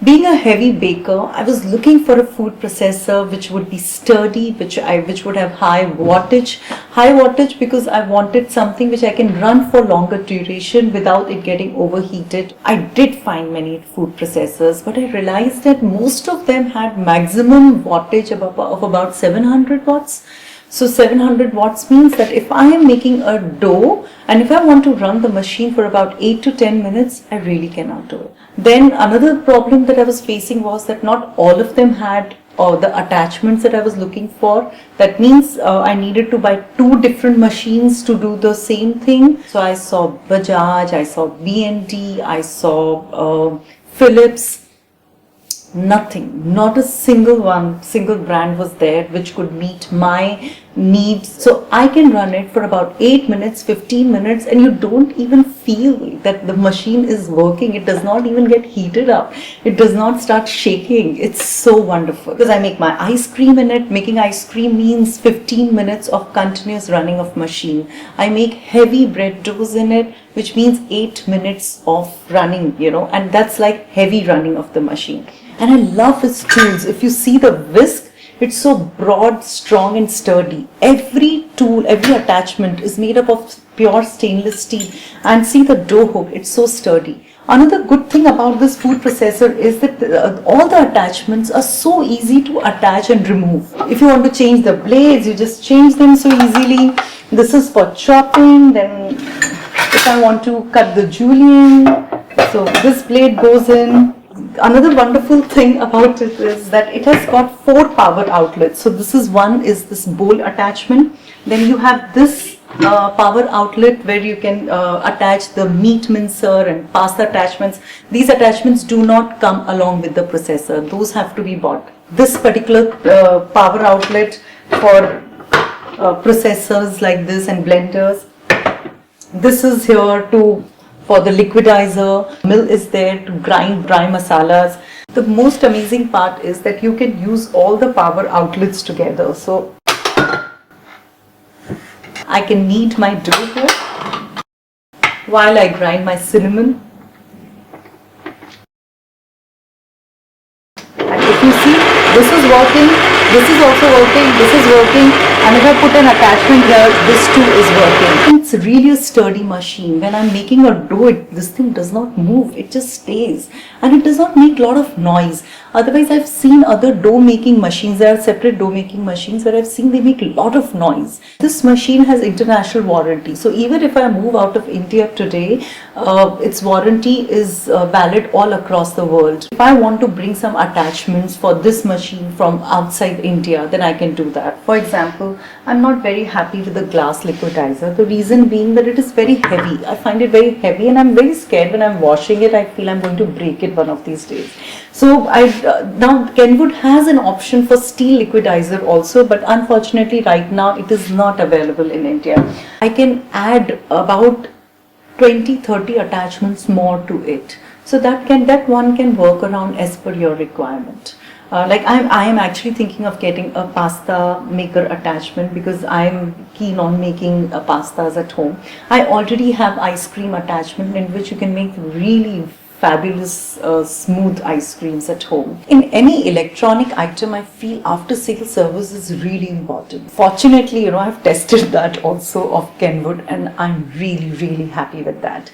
Being a heavy baker, I was looking for a food processor which would be sturdy, which would have high wattage because I wanted something which I can run for longer duration without it getting overheated. I did find many food processors, but I realized that most of them had maximum wattage of about 700 watts. So 700 watts means that if I am making a dough and if I want to run the machine for about 8 to 10 minutes, I really cannot do it. Then another problem that I was facing was that not all of them had the attachments that I was looking for. That means I needed to buy two different machines to do the same thing. So I saw Bajaj, I saw B&D, I saw Philips. Nothing, not a single brand was there which could meet my needs. So I can run it for about 8 minutes, 15 minutes, and you don't even feel that the machine is working. It does not even get heated up. It does not start shaking. It's so wonderful. Because I make my ice cream in it. Making ice cream means 15 minutes of continuous running of machine. I make heavy bread doughs in it, which means 8 minutes of running, and that's like heavy running of the machine. And I love its tools. If you see the whisk, it's so broad, strong and sturdy. Every tool, every attachment is made up of pure stainless steel. And see the dough hook, it's so sturdy. Another good thing about this food processor is that all the attachments are so easy to attach and remove. If you want to change the blades, you just change them so easily. This is for chopping. Then if I want to cut the julienne, so this blade goes in. Another wonderful thing about it is that it has got 4 power outlets. So this is this bowl attachment. Then you have this power outlet where you can attach the meat mincer and pasta attachments. These attachments do not come along with the processor. Those have to be bought. This particular power outlet for processors like this and blenders. This is here for the liquidizer. Mill is there to grind dry masalas. The most amazing part is that you can use all the power outlets together. So I can knead my dough here while I grind my cinnamon. And if you see, this is working, this is also working, this is working, and if I put an attachment here, this too is working. It's really a sturdy machine. When I'm making a dough, this thing does not move, it just stays, and it does not make a lot of noise. Otherwise, I've seen other dough making machines, there are separate dough making machines where I've seen they make a lot of noise. This machine has international warranty, so even if I move out of India today, its warranty is valid all across the world. If I want to bring some attachments for this machine from outside India, then I can do that. For example, I'm not very happy with the glass liquidizer. The reason being that it is very heavy. I find it very heavy and I'm very scared when I'm washing it. I feel I'm going to break it one of these days. So now Kenwood has an option for steel liquidizer also, but unfortunately right now it is not available in India. I can add about 20-30 attachments more to it. So that one can work around as per your requirement. Like I am actually thinking of getting a pasta maker attachment because I am keen on making pastas at home. I already have ice cream attachment in which you can make really fabulous smooth ice creams at home. In any electronic item, I feel after sales service is really important. Fortunately, I've tested that also of Kenwood and I'm really happy with that.